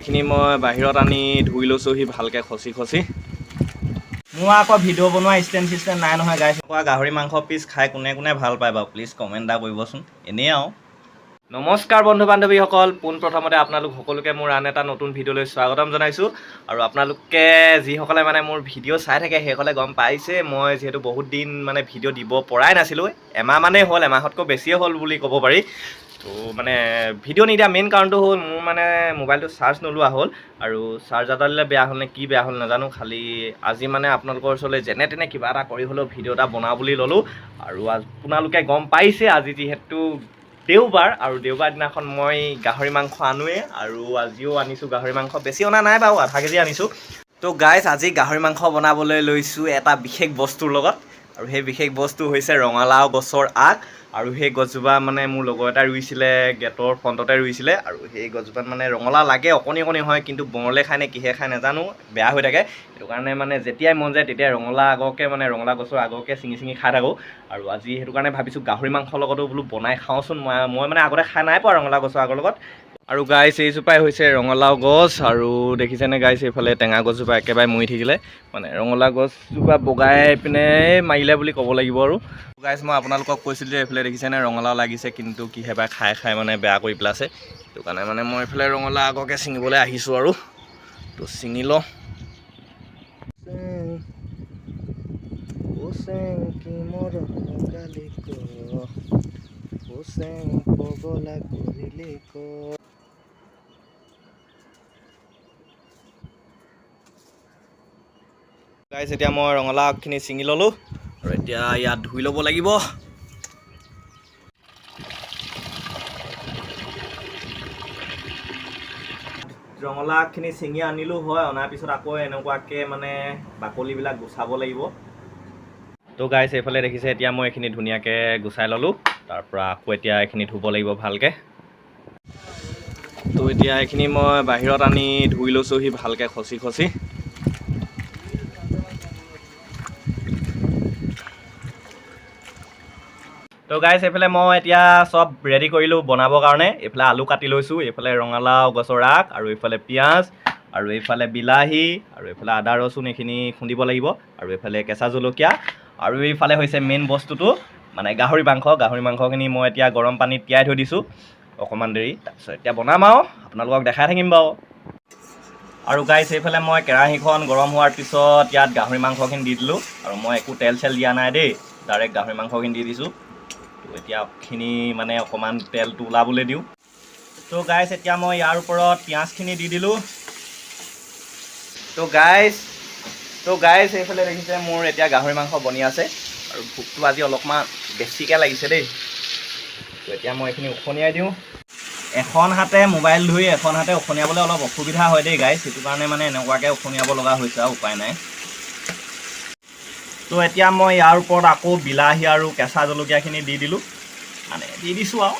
এইখিনি মই বাহিৰত আনি ধুই লৈছোঁহি ভালকৈ খচি মোৰ আকৌ ভিডিঅ' বনোৱা ষ্টেণ্ড চিষ্টেণ্ড নাই নহয় গাইছ। গাহৰি মাংস পিচ খাই কোনে কোনে ভাল পায় বাৰু প্লিজ কমেণ্ট এটা কৰিবচোন। এনেই আৰু নমস্কাৰ বন্ধু বান্ধৱীসকল, পোনপ্ৰথমতে আপোনালোক সকলোকে মোৰ আন এটা নতুন ভিডিঅ'লৈ স্বাগতম জনাইছোঁ। আৰু আপোনালোকে যিসকলে মানে মোৰ ভিডিঅ' চাই থাকে সেইসকলে গম পাইছে মই যিহেতু বহুত দিন মানে ভিডিঅ' দিব পৰাই নাছিলোঁ। এমাহমানেই হ'ল, এমাহতকৈ বেছিয়ে হ'ল বুলি ক'ব পাৰি। তো মানে ভিডিঅ' নিদিয়া মেইন কাৰণটো হ'ল মোৰ মানে মোবাইলটো চাৰ্জ নোলোৱা হ'ল, আৰু চাৰ্জ এডালে বেয়া হ'ল নে কি বেয়া হ'ল নাজানো। খালি আজি মানে আপোনালোকৰ ওচৰলৈ যেনে তেনে কিবা এটা কৰি হ'লেও ভিডিঅ' এটা বনাওঁ বুলি ল'লোঁ। আৰু আপোনালোকে গম পাইছে আজি যিহেতু দেওবাৰ, আৰু দেওবাৰ দিনাখন মই গাহৰি মাংস আনোৱেই, আৰু আজিও আনিছোঁ গাহৰি মাংস। বেছি অনা নাই বাৰু, আধা কেজি আনিছোঁ। তো গাইজ আজি গাহৰি মাংস বনাবলৈ লৈছোঁ এটা বিশেষ বস্তুৰ লগত, আৰু সেই বিশেষ বস্তু হৈছে ৰঙালাও গছৰ আগ। আৰু সেই গছজোপা মানে মোৰ লগৰ এটা ৰুইছিলে, গেটৰ ফ্ৰণ্টতে ৰুইছিলে। আৰু সেই গছজোপাত মানে ৰঙালাও লাগে, অকণি অকণি হয়, কিন্তু বৰলে খায় নে কিহে খায় নাজানো, বেয়া হৈ থাকে। সেইটো কাৰণে মানে যেতিয়াই মন যায় তেতিয়াই ৰঙালাও আগকে মানে ৰঙালাও গছৰ আগকে ছিঙি খাই থাকোঁ। আৰু আজি সেইটো কাৰণে ভাবিছোঁ গাহৰি মাংসৰ লগতো বোলো বনাই খাওঁচোন। মই মানে আগতে খাই নাই পোৱা ৰঙালাও গছৰ আগৰ লগত। আৰু গাইছ এইজোপাই হৈছে ৰঙালাও গছ, আৰু দেখিছেনে গাইছ এইফালে টেঙা গছজোপা একেবাৰে মৰি থাকিলে। মানে ৰঙালাও গছজোপা বগাই পিনে মাৰিলে বুলি ক'ব লাগিব। আৰু গাইছ মই আপোনালোকক কৈছিলোঁ যে এইফালে দেখিছেনে ৰঙালাও লাগিছে, কিন্তু কিহেবাই খাই মানে বেয়া কৰি পেলাইছে। সেইটো কাৰণে মানে মই এইফালে ৰঙালাও আগকে ছিঙিবলৈ আহিছোঁ। আৰু তো ছিঙি লওঁ। গাইছ এতিয়া মই ৰঙালাও আগখিনি ছিঙি ল'লোঁ, আৰু এতিয়া ইয়াত ধুই ল'ব লাগিব। ৰঙালাও আগখিনি ছিঙি আনিলোঁ হয়, অনাৰ পিছত আকৌ এনেকুৱাকৈ মানে বাকলিবিলাক গুচাব লাগিব। তো গাইছ এইফালে দেখিছে এতিয়া মই এইখিনি ধুনীয়াকৈ গুচাই ল'লোঁ। তাৰপৰা আকৌ এতিয়া এইখিনি ধুব লাগিব ভালকৈ। তো এতিয়া এইখিনি মই বাহিৰত আনি ধুই লৈছোঁহি ভালকৈ খচি তো গাইছ এইফালে মই এতিয়া চব ৰেডি কৰিলোঁ বনাবৰ কাৰণে। এইফালে আলু কাটি লৈছোঁ, এইফালে ৰঙালাও গছৰ আগ, আৰু এইফালে পিঁয়াজ, আৰু এইফালে বিলাহী, আৰু এইফালে আদা ৰচুন এইখিনি খুন্দিব লাগিব, আৰু এইফালে কেঁচা জলকীয়া, আৰু এইফালে হৈছে মেইন বস্তুটো মানে গাহৰি মাংসখিনি মই এতিয়া গৰম পানীত তিয়াই থৈ দিছোঁ অকণমান দেৰি। তাৰপিছত এতিয়া বনাম আৰু আপোনালোকক দেখাই থাকিম বাৰু। আৰু গাইছ এইফালে মই কেৰাহীখন গৰম হোৱাৰ পিছত ইয়াত গাহৰি মাংসখিনি দি দিলোঁ, আৰু মই একো তেল চেল দিয়া নাই দেই, ডাইৰেক্ট গাহৰি মাংসখিনি দি দিছোঁ। তো এতিয়া এইখিনি মানে অকণমান তেলটো ওলাবলৈ দিওঁ। তো গাইছ এতিয়া মই ইয়াৰ ওপৰত পিঁয়াজখিনি দি দিলোঁ। তো গাইছ এইফালে দেখিছে মোৰ এতিয়া গাহৰি মাংস বনি আছে, আৰু ভোকটো আজি অলপমান বেছিকৈ লাগিছে দেই। তো এতিয়া মই এইখিনি উখনিয়াই দিওঁ। এখন হাতে মোবাইল ধৰি এখন হাতে উখনিয়াবলৈ অলপ অসুবিধা হয় দেই গাইছ, সেইটো কাৰণে মানে এনেকুৱাকৈ উখনিয়াব লগা হৈছে, আৰু উপায় নাই। তো এতিয়া মই ইয়াৰ ওপৰত আকৌ বিলাহী আৰু কেঁচা জলকীয়াখিনি দি দিলোঁ, মানে দি দিছোঁ আৰু।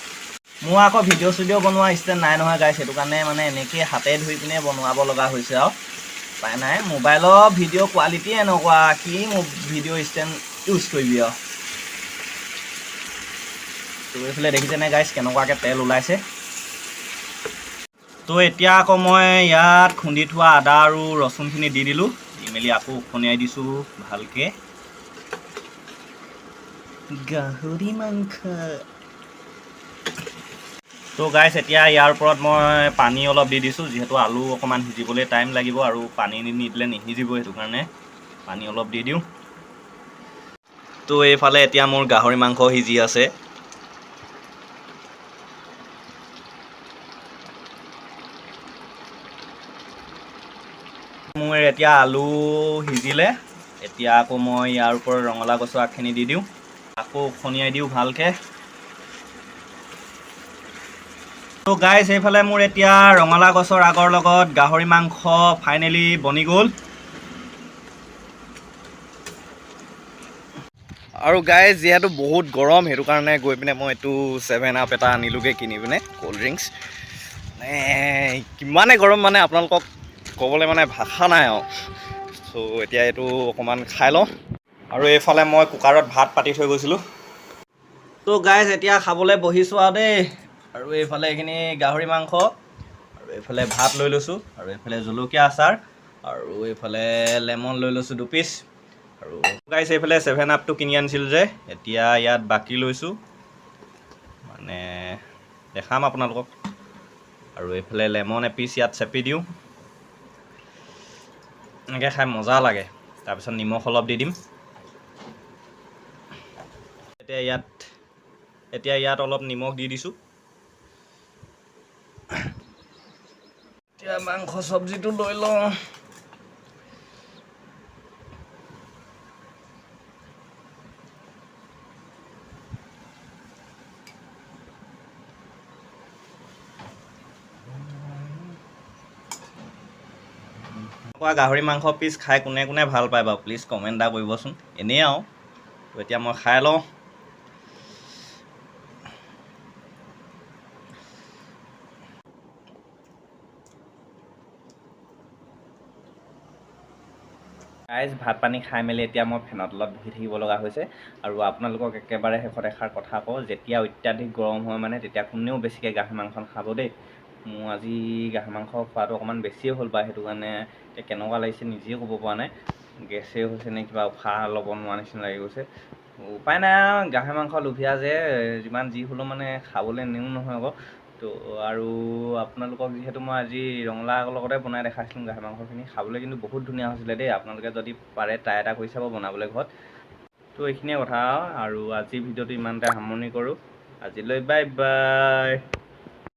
মোৰ আকৌ ভিডিঅ' চিডিঅ' বনোৱা ষ্টেণ্ড নাই নহয় গাইছ, সেইটো কাৰণে মানে এনেকৈ হাতে ধুই পিনে বনাব লগা হৈছে আৰু উপায় নাই। মোবাইলৰ ভিডিঅ' কোৱালিটি এনেকুৱা, কি ভিডিঅ' ষ্টেণ্ড ইউজ কৰিবি আৰু। তো এইফালে দেখিছেনে গাইছ কেনেকুৱাকৈ তেল ওলাইছে। তো এতিয়া আকৌ মই ইয়াত খুন্দি থোৱা আদা আৰু ৰচুনখিনি দি দিলোঁ, দি মেলি আকৌ উখনিয়াই দিছোঁ ভালকৈ। গাহৰি মাংস। তো গাইছ এতিয়া ইয়াৰ ওপৰত মই পানী অলপ দি দিছোঁ, যিহেতু আলু অকণমান সিজিবলৈ টাইম লাগিব, আৰু পানী নিদিলে নিসিজিব, সেইটো কাৰণে পানী অলপ দি দিওঁ। তো এইফালে এতিয়া মোৰ গাহৰি মাংস সিজি আছে। মোৰ এতিয়া আলু সিজিলে, এতিয়া আকৌ মই ইয়াৰ ওপৰত ৰঙালাও গছৰ আগখিনি দি দিওঁ, আকৌ উখনিয়াই দিওঁ ভালকৈ। তো গাইছ এইফালে মোৰ এতিয়া ৰঙালাও গছৰ আগৰ লগত গাহৰি মাংস ফাইনেলি বনি গ'ল। আৰু গাইছ যিহেতু বহুত গৰম, সেইটো কাৰণে গৈ পিনে মই এইটো 7 আপ এটা আনিলোগৈ কিনি পিনে, ক'ল্ড ড্ৰিংকছ। মানে কিমানে গৰম মানে আপোনালোকক ক'বলৈ মানে ভাষা নাই আৰু। চ' এতিয়া এইটো অকণমান খাই লওঁ। আৰু এইফালে মই কুকাৰত ভাত পাতি থৈ গৈছিলোঁ। তো গাইছ এতিয়া খাবলৈ বহিছোঁ আৰু দেই। আৰু এইফালে এইখিনি গাহৰি মাংস, আৰু এইফালে ভাত লৈ লৈছোঁ, আৰু এইফালে জলকীয়া আচাৰ, আৰু এইফালে লেমন লৈ লৈছোঁ 2 পিচ। আৰু গাইছ এইফালে 7 আপটো কিনি আনিছিলোঁ যে, এতিয়া ইয়াত বাকী লৈছোঁ, মানে দেখাম আপোনালোকক। আৰু এইফালে লেমন এপিচ ইয়াত চেপি দিওঁ, এনেকৈ খাই মজা লাগে। তাৰপিছত নিমখ অলপ দি দিম। এতিয়া ইয়াত অলপ নিমখ দি দিছোঁ। এতিয়া মাংস চব্জিটো লৈ লওঁ। গাহৰি মাংস পিচ খাই কোনে কোনে ভাল পায় বাৰু প্লিজ কমেণ্ট এটা কৰিবচোন। এনেই আৰু এতিয়া মই খাই লওঁ। গাইজ ভাত পানী খাই মেলি এতিয়া মই ফেনৰ তলত বহি থাকিব লগা হৈছে। আৰু আপোনালোকক একেবাৰে শেষত এষাৰ কথা কওঁ, যেতিয়া অত্যাধিক গৰম হয় মানে তেতিয়া কোনেও বেছিকৈ গাহৰি মাংস খাব দেই। মোৰ আজি গাহৰি মাংস খোৱাটো অকণমান বেছিয়ে হ'ল বা সেইটো কাৰণে এতিয়া কেনেকুৱা লাগিছে নিজেই ক'ব পৰা নাই। গেছেই হৈছে নে কিবা উশাহ ল'ব নোৱাৰা নিচিনা লাগি গৈছে। উপায় নাই আৰু, গাহৰি মাংস লোভীয়া যে, যিমান যি হ'লেও মানে খাবলৈ নিও নহয় আকৌ। তো আৰু আপোনালোকক যিহেতু মই আজি ৰঙালাও আগৰ লগতে বনাই দেখাইছিলোঁ গাহৰি মাংসখিনি, খাবলৈ কিন্তু বহুত ধুনীয়া হৈছিলে দেই। আপোনালোকে যদি পাৰে ট্ৰাই এটা কৰি চাব বনাবলৈ ঘৰত। তো এইখিনিয়ে কথা, আৰু আজি ভিডিঅ'টো ইমানতে সামৰণি কৰোঁ। আজিলৈ বাই বাই।